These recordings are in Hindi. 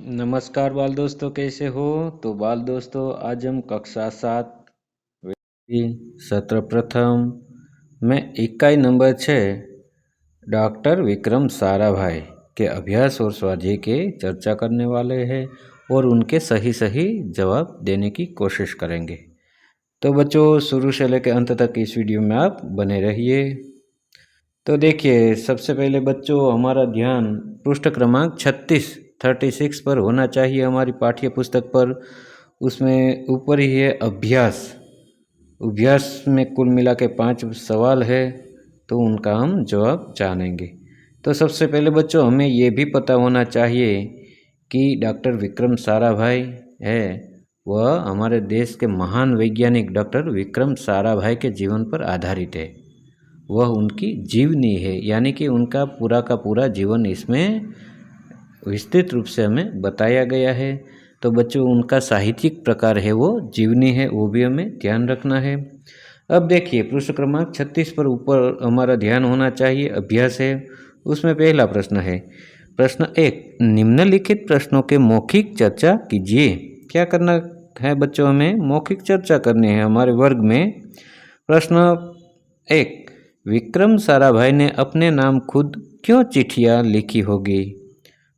नमस्कार बाल दोस्तों, कैसे हो? तो बाल दोस्तों, आज हम कक्षा 7 सत्र प्रथम में इकाई नंबर 6 डॉक्टर विक्रम साराभाई के अभ्यास और स्वाध्याय के चर्चा करने वाले हैं और उनके सही सही जवाब देने की कोशिश करेंगे। तो बच्चों, शुरू से लेकर अंत तक इस वीडियो में आप बने रहिए। तो देखिए, सबसे पहले बच्चों, हमारा ध्यान पृष्ठ क्रमांक 36 पर होना चाहिए हमारी पाठ्य पुस्तक पर। उसमें ऊपर ही है अभ्यास। अभ्यास में कुल मिला के 5 सवाल है, तो उनका हम जवाब जानेंगे। तो सबसे पहले बच्चों, हमें ये भी पता होना चाहिए कि डॉक्टर विक्रम साराभाई है वह हमारे देश के महान वैज्ञानिक डॉक्टर विक्रम साराभाई के जीवन पर आधारित है। वह उनकी जीवनी है, यानी कि उनका पूरा का पूरा जीवन इसमें विस्तृत रूप से हमें बताया गया है। तो बच्चों, उनका साहित्यिक प्रकार है वो जीवनी है, वो भी हमें ध्यान रखना है। अब देखिए, पृष्ठ क्रमांक 36 पर ऊपर हमारा ध्यान होना चाहिए, अभ्यास है। उसमें पहला प्रश्न है, प्रश्न 1, निम्नलिखित प्रश्नों के मौखिक चर्चा कीजिए। क्या करना है बच्चों? हमें मौखिक चर्चा करनी है हमारे वर्ग में। प्रश्न 1, विक्रम साराभाई ने अपने नाम खुद क्यों चिट्ठियाँ लिखी होगी?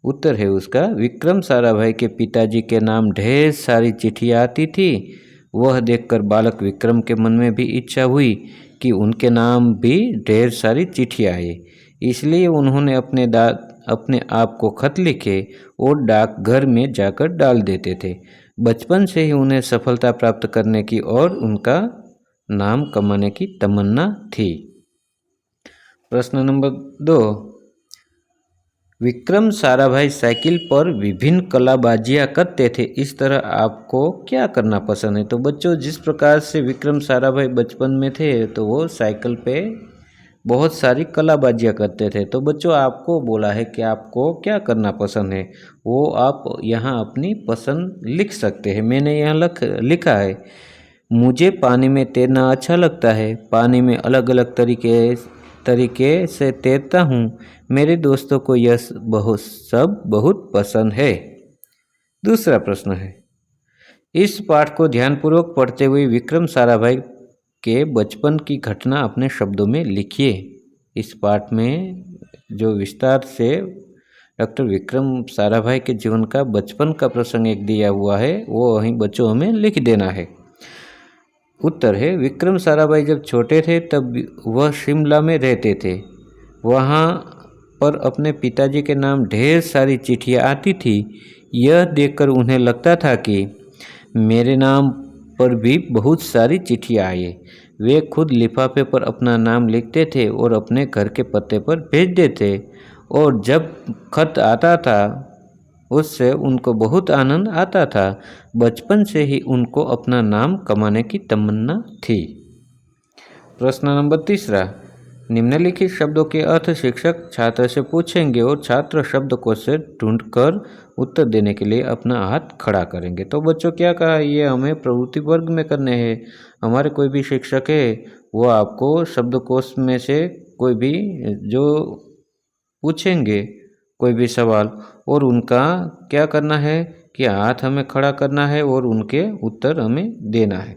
उत्तर है उसका, विक्रम साराभाई के पिताजी के नाम ढेर सारी चिट्ठियाँ आती थी। वह देखकर बालक विक्रम के मन में भी इच्छा हुई कि उनके नाम भी ढेर सारी चिट्ठियाँ आए। इसलिए उन्होंने अपने आप को खत लिखे और डाकघर में जाकर डाल देते थे। बचपन से ही उन्हें सफलता प्राप्त करने की और उनका नाम कमाने की तमन्ना थी। प्रश्न नंबर 2, विक्रम साराभाई साइकिल पर विभिन्न कलाबाजियाँ करते थे। इस तरह आपको क्या करना पसंद है? तो बच्चों, जिस प्रकार से विक्रम साराभाई बचपन में थे तो वो साइकिल पे बहुत सारी कलाबाजियाँ करते थे। तो बच्चों, आपको बोला है कि आपको क्या करना पसंद है, वो आप यहाँ अपनी पसंद लिख सकते हैं। मैंने यहाँ लिखा है, मुझे पानी में तैरना अच्छा लगता है। पानी में अलग अलग तरीके से तैरता हूँ। मेरे दोस्तों को यह बहुत पसंद है। दूसरा प्रश्न है, इस पाठ को ध्यानपूर्वक पढ़ते हुए विक्रम साराभाई के बचपन की घटना अपने शब्दों में लिखिए। इस पाठ में जो विस्तार से डॉक्टर विक्रम साराभाई के जीवन का बचपन का प्रसंग एक दिया हुआ है, वो वहीं बच्चों हमें लिख देना है। उत्तर है, विक्रम साराभाई जब छोटे थे तब वह शिमला में रहते थे। वहाँ पर अपने पिताजी के नाम ढेर सारी चिट्ठियाँ आती थी। यह देखकर उन्हें लगता था कि मेरे नाम पर भी बहुत सारी चिट्ठियाँ आए। वे खुद लिफाफे पर अपना नाम लिखते थे और अपने घर के पते पर भेज देते, और जब खत आता था उससे उनको बहुत आनंद आता था। बचपन से ही उनको अपना नाम कमाने की तमन्ना थी। प्रश्न नंबर 3, निम्नलिखित शब्दों के अर्थ शिक्षक छात्र से पूछेंगे और छात्र शब्दकोश से ढूंढकर उत्तर देने के लिए अपना हाथ खड़ा करेंगे। तो बच्चों, क्या कहा, ये हमें प्रवृत्ति वर्ग में करने हैं। हमारे कोई भी शिक्षक है वो आपको शब्दकोश में से कोई भी जो पूछेंगे कोई भी सवाल, और उनका क्या करना है कि हाथ हमें खड़ा करना है और उनके उत्तर हमें देना है।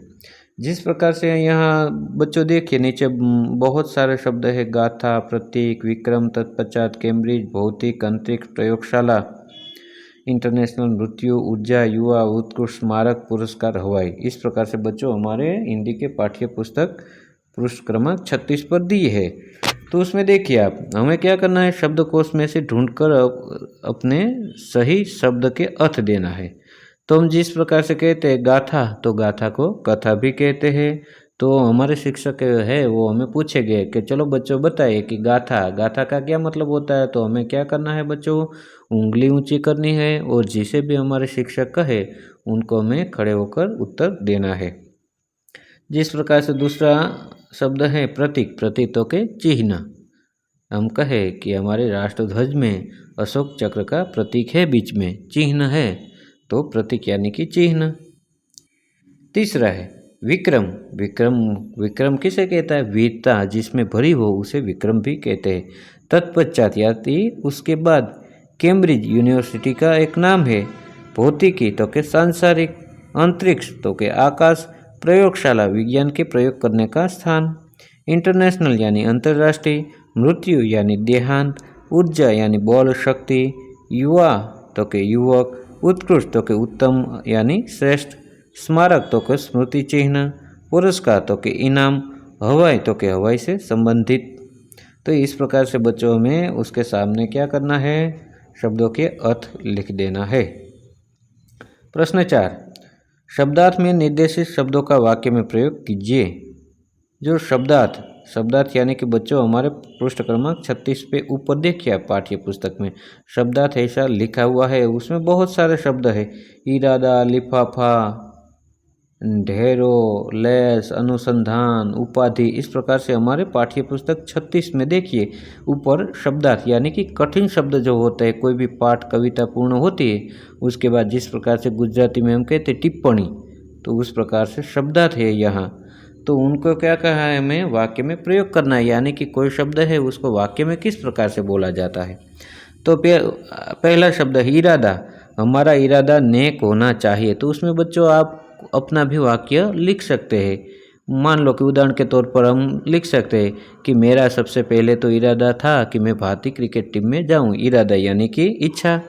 जिस प्रकार से यहाँ बच्चों देखिए, नीचे बहुत सारे शब्द है, गाथा, प्रतीक, विक्रम, तत्पश्चात कैम्ब्रिज, भौतिक, अंतरिक्ष, प्रयोगशाला, इंटरनेशनल, मृत्यु, ऊर्जा, युवा, उत्कृष्ट, स्मारक, पुरस्कार, हवाई। इस प्रकार से बच्चों हमारे हिंदी के पाठ्य पुस्तक पृष्ठ क्रमांक 36 पर दी है। तो उसमें देखिए, आप हमें क्या करना है, शब्दकोश में से ढूंढकर अपने सही शब्द के अर्थ देना है। तो हम जिस प्रकार से कहते हैं गाथा, तो गाथा को कथा भी कहते हैं। तो हमारे शिक्षक है वो हमें पूछेंगे कि चलो बच्चों बताइए कि गाथा का क्या मतलब होता है। तो हमें क्या करना है बच्चों, उंगली ऊंची करनी है और जिसे भी हमारे शिक्षक कहे उनको हमें खड़े होकर उत्तर देना है। जिस प्रकार से दूसरा शब्द है प्रतीक, प्रतीकों के चिन्ह। हम कहे कि हमारे राष्ट्रध्वज में अशोक चक्र का प्रतीक है, बीच में चिन्ह है, तो प्रतीक यानी कि चिन्ह। तीसरा है विक्रम। विक्रम किसे कहता है? वीरता जिसमें भरी हो उसे विक्रम भी कहते हैं। तत्पश्चात यानी उसके बाद, कैम्ब्रिज यूनिवर्सिटी का एक नाम है। भौतिकी तो के सांसारिक, अंतरिक्ष तो के आकाश, प्रयोगशाला विज्ञान के प्रयोग करने का स्थान, इंटरनेशनल यानी अंतर्राष्ट्रीय, मृत्यु यानी देहांत, ऊर्जा यानी बल शक्ति, युवा तो के युवक, उत्कृष्ट तो के उत्तम यानी श्रेष्ठ, स्मारक तो के स्मृति चिन्ह, पुरस्कार तो के इनाम, हवाई तो के हवाई से संबंधित। तो इस प्रकार से बच्चों में उसके सामने क्या करना है, शब्दों के अर्थ लिख देना है। प्रश्न 4, शब्दार्थ में निर्देशित शब्दों का वाक्य में प्रयोग कीजिए। जो शब्दार्थ यानी कि बच्चों हमारे पृष्ठ क्रमांक 36 पे ऊपर देखिए आप पाठ्य पुस्तक में शब्दार्थ ऐसा लिखा हुआ है, उसमें बहुत सारे शब्द है, इरादा, लिफाफा, ढेरों, लेस, अनुसंधान, उपाधि, इस प्रकार से हमारे पाठ्य पुस्तक 36 में देखिए ऊपर शब्दार्थ यानी कि कठिन शब्द जो होते हैं, कोई भी पाठ कविता पूर्ण होती है उसके बाद जिस प्रकार से गुजराती में हम कहते हैं टिप्पणी, तो उस प्रकार से शब्दार्थ है यहाँ। तो उनको क्या कहा है, हमें वाक्य में प्रयोग करना है, यानी कि कोई शब्द है उसको वाक्य में किस प्रकार से बोला जाता है। तो पहला शब्द है इरादा, हमारा इरादा नेक होना चाहिए। तो उसमें बच्चों आप अपना भी वाक्य लिख सकते हैं। मान लो कि उदाहरण के तौर पर हम लिख सकते हैं कि मेरा सबसे पहले तो इरादा था कि मैं भारतीय क्रिकेट टीम में जाऊं। इरादा यानी कि इच्छा।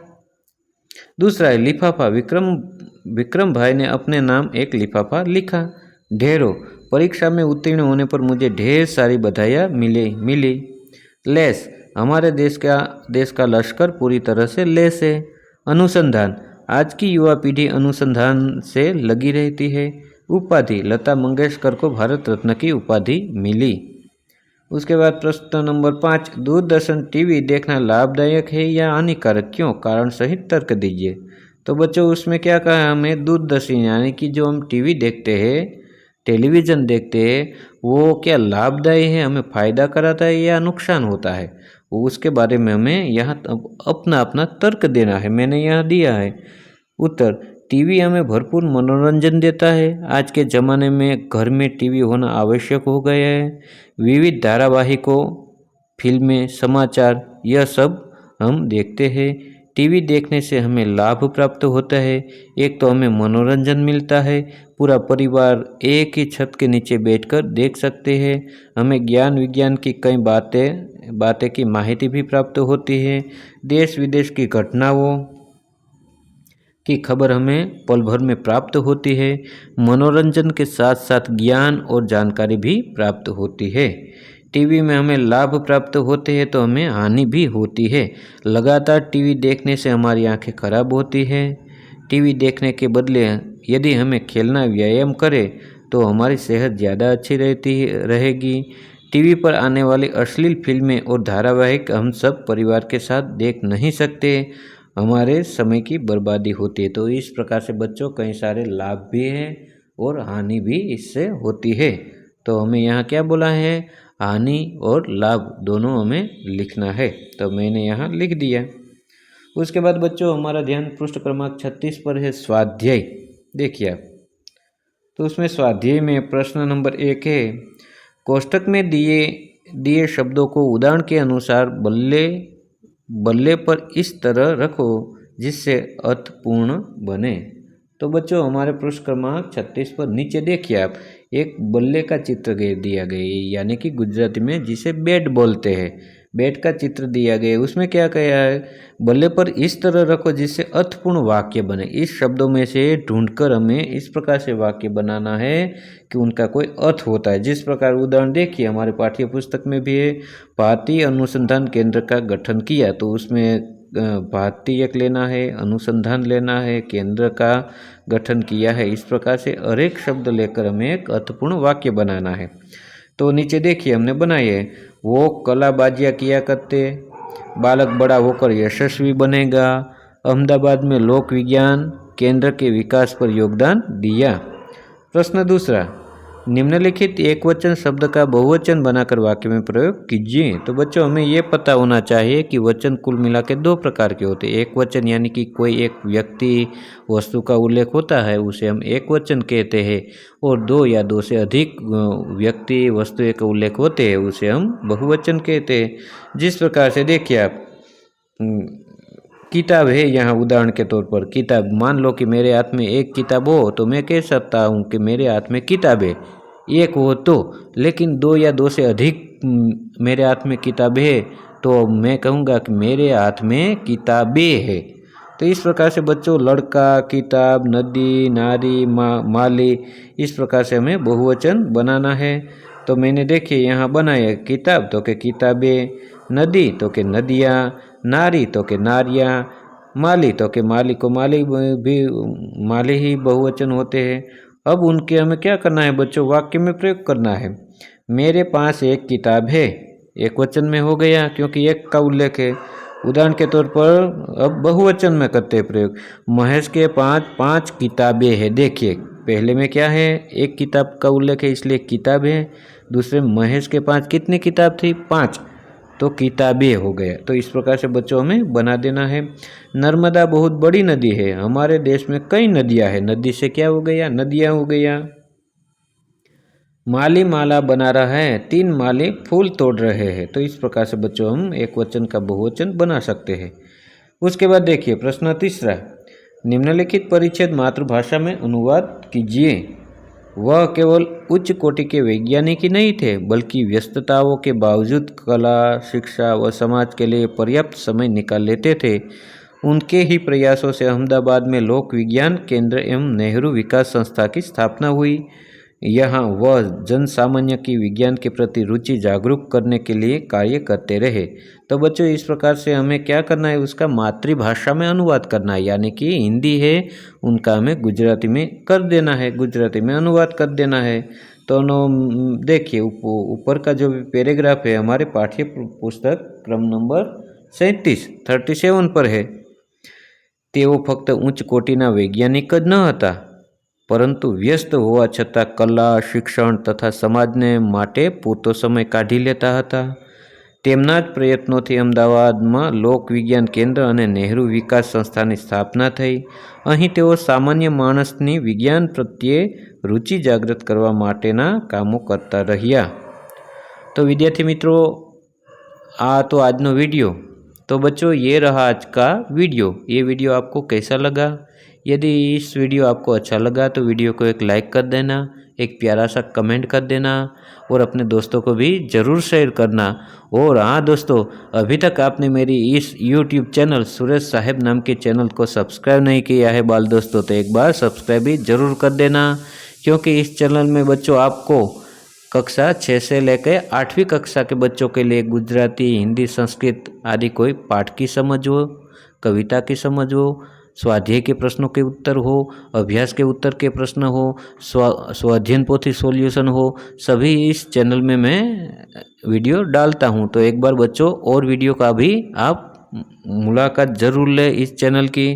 दूसरा है लिफाफा, विक्रम भाई ने अपने नाम एक लिफाफा लिखा। ढेरों, परीक्षा में उत्तीर्ण होने पर मुझे ढेर सारी बधाइयाँ मिली। लेस, हमारे देश का लश्कर पूरी तरह से लेस है। अनुसंधान, आज की युवा पीढ़ी अनुसंधान से लगी रहती है। उपाधि, लता मंगेशकर को भारत रत्न की उपाधि मिली। उसके बाद प्रश्न नंबर 5, दूरदर्शन टीवी देखना लाभदायक है या हानिकारक, क्यों, कारण सहित तर्क दीजिए। तो बच्चों उसमें क्या कहा है हमें, दूरदर्शन यानी कि जो हम टीवी देखते हैं, टेलीविज़न देखते हैं, वो क्या लाभदायी है, हमें फ़ायदा कराता है या नुकसान होता है, उसके बारे में हमें यहाँ अपना तर्क देना है। मैंने यहाँ दिया है उत्तर, टीवी हमें भरपूर मनोरंजन देता है। आज के ज़माने में घर में टीवी होना आवश्यक हो गया है। विविध धारावाहिकों, फिल्में, समाचार, यह सब हम देखते हैं। टीवी देखने से हमें लाभ प्राप्त होता है। एक तो हमें मनोरंजन मिलता है, पूरा परिवार एक ही छत के नीचे बैठकर देख सकते हैं। हमें ज्ञान विज्ञान की कई बातें की माहिती भी प्राप्त होती है। देश विदेश की घटनाओं की खबर हमें पल भर में प्राप्त होती है। मनोरंजन के साथ साथ ज्ञान और जानकारी भी प्राप्त होती है। टीवी में हमें लाभ प्राप्त होते हैं तो हमें हानि भी होती है। लगातार टीवी देखने से हमारी आंखें खराब होती है। टीवी देखने के बदले यदि हमें खेलना व्यायाम करें तो हमारी सेहत ज़्यादा अच्छी रहेगी। टीवी पर आने वाली अश्लील फिल्में और धारावाहिक हम सब परिवार के साथ देख नहीं सकते, हमारे समय की बर्बादी होती है। तो इस प्रकार से बच्चों कई सारे लाभ भी हैं और हानि भी इससे होती है। तो हमें यहाँ क्या बोला है, हानि और लाभ दोनों हमें लिखना है। तो मैंने यहाँ लिख दिया। उसके बाद बच्चों हमारा ध्यान पृष्ठ क्रमांक 36 पर है, स्वाध्याय। देखिए आप, तो उसमें स्वाध्याय में प्रश्न नंबर 1 है, कोष्टक में दिए शब्दों को उदाहरण के अनुसार बल्ले पर इस तरह रखो जिससे अर्थपूर्ण बने। तो बच्चों हमारे पृष्ठ क्रमांक 36 पर नीचे देखिए आप, एक बल्ले का चित्र दिया गया, यानी कि गुजराती में जिसे बैट बोलते हैं, बैट का चित्र दिया गया। उसमें क्या कहा है, बल्ले पर इस तरह रखो जिससे अर्थपूर्ण वाक्य बने। इस शब्दों में से ढूंढकर हमें इस प्रकार से वाक्य बनाना है कि उनका कोई अर्थ होता है। जिस प्रकार उदाहरण देखिए हमारे पाठ्य पुस्तक में भी है, भारतीय अनुसंधान केंद्र का गठन किया, तो उसमें भारतीय एक लेना है, अनुसंधान लेना है, केंद्र का गठन किया है। इस प्रकार से हर एक शब्द लेकर हमें एक अर्थपूर्ण वाक्य बनाना है। तो नीचे देखिए हमने बनाए है, वो कलाबाजियाँ किया करते, बालक बड़ा होकर यशस्वी बनेगा, अहमदाबाद में लोक विज्ञान केंद्र के विकास पर योगदान दिया। प्रश्न दूसरा, निम्नलिखित एकवचन शब्द का बहुवचन बनाकर वाक्य में प्रयोग कीजिए। तो बच्चों हमें ये पता होना चाहिए कि वचन कुल मिला के 2 प्रकार के होते हैं। एक वचन यानी कि कोई एक व्यक्ति वस्तु का उल्लेख होता है, उसे हम एक वचन कहते हैं, और 2 या 2 से अधिक व्यक्ति वस्तु का उल्लेख होते हैं, उसे हम बहुवचन कहते हैं। जिस प्रकार से देखिए आप, किताब है यहाँ उदाहरण के तौर पर किताब, मान लो कि मेरे हाथ में एक किताब हो तो मैं कह सकता हूँ कि मेरे हाथ में किताब है, एक हो तो। लेकिन दो या दो से अधिक मेरे हाथ में किताब है तो मैं कहूँगा कि मेरे हाथ में किताबें है। तो इस प्रकार से बच्चों लड़का, किताब, नदी, नारी, माली, इस प्रकार से हमें बहुवचन बनाना है। तो मैंने देखिए यहाँ बनाया किताब तो के किताबें, नदी तो के नदियाँ, नारी तो के नारियाँ, माली तो के माली को माली भी माली ही बहुवचन होते हैं। अब उनके हमें क्या करना है बच्चों, वाक्य में प्रयोग करना है। मेरे पास एक किताब है, एक वचन में हो गया क्योंकि एक का उल्लेख है। उदाहरण के तौर पर अब बहुवचन में करते हैं प्रयोग। महेश के पास 5 किताबें हैं। देखिए पहले में क्या है, एक किताब का उल्लेख है इसलिए किताब है। दूसरे महेश के पास कितनी किताब थी, 5, तो किताबें हो गया। तो इस प्रकार से बच्चों हमें बना देना है। नर्मदा बहुत बड़ी नदी है, हमारे देश में कई नदियां हैं। नदी से क्या हो गया, नदियां हो गया। माली माला बना रहा है, 3 माली फूल तोड़ रहे हैं। तो इस प्रकार से बच्चों हम एक वचन का बहुवचन बना सकते हैं। उसके बाद देखिए प्रश्न तीसरा, निम्नलिखित परिच्छेद मातृभाषा में अनुवाद कीजिए। वह केवल उच्च कोटि के वैज्ञानिक ही नहीं थे बल्कि व्यस्तताओं के बावजूद कला, शिक्षा व समाज के लिए पर्याप्त समय निकाल लेते थे। उनके ही प्रयासों से अहमदाबाद में लोक विज्ञान केंद्र एवं नेहरू विकास संस्था की स्थापना हुई। यहाँ वह जन सामान्य की विज्ञान के प्रति रुचि जागरूक करने के लिए कार्य करते रहे। तो बच्चों इस प्रकार से हमें क्या करना है, उसका मातृभाषा में अनुवाद करना है, यानी कि हिंदी है उनका हमें गुजराती में कर देना है, गुजराती में अनुवाद कर देना है। तो देखिए ऊपर का जो पैराग्राफ है हमारे पाठ्य पुस्तक क्रम नंबर 37 पर है। તેઓ ફક્ત ઉચ્ચ કોટીના વૈજ્ઞાનિક જ ન હતા પરંતુ વ્યસ્ત હોવા છતાં કલા, શિક્ષણ તથા સમાજને માટે પૂરતો સમય કાઢી લેતા હતા। તેમના જ પ્રયત્નોથી અમદાવાદમાં લોક વિજ્ઞાન કેન્દ્ર અને નહેરુ વિકાસ સંસ્થાની સ્થાપના થઈ। અહીં તેઓ સામાન્ય માણસની વિજ્ઞાન પ્રત્યે રુચિ જાગૃત કરવા માટેના કામો કરતા રહ્યા। તો વિદ્યાર્થી મિત્રો આ તો આજનો वीडियो। तो बच्चों ये रहा आज का वीडियो। ये वीडियो आपको कैसा लगा? यदि इस वीडियो आपको अच्छा लगा तो वीडियो को एक लाइक कर देना, एक प्यारा सा कमेंट कर देना और अपने दोस्तों को भी ज़रूर शेयर करना। और हाँ दोस्तों, अभी तक आपने मेरी इस YouTube चैनल सुरेश साहेब नाम के चैनल को सब्सक्राइब नहीं किया है बाल दोस्तों, तो एक बार सब्सक्राइब भी ज़रूर कर देना, क्योंकि इस चैनल में बच्चों आपको कक्षा 6 से लेकर 8वीं कक्षा के बच्चों के लिए गुजराती, हिंदी, संस्कृत आदि कोई पाठ की समझ हो, कविता की समझ हो, स्वाध्याय के प्रश्नों के उत्तर हो, अभ्यास के उत्तर के प्रश्न हो, स्वाध्ययन पोथी सॉल्यूशन हो, सभी इस चैनल में मैं वीडियो डालता हूं। तो एक बार बच्चों और वीडियो का भी आप मुलाकात ज़रूर लें इस चैनल की।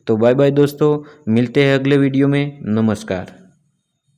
तो बाय बाय दोस्तों, मिलते हैं अगले वीडियो में। नमस्कार।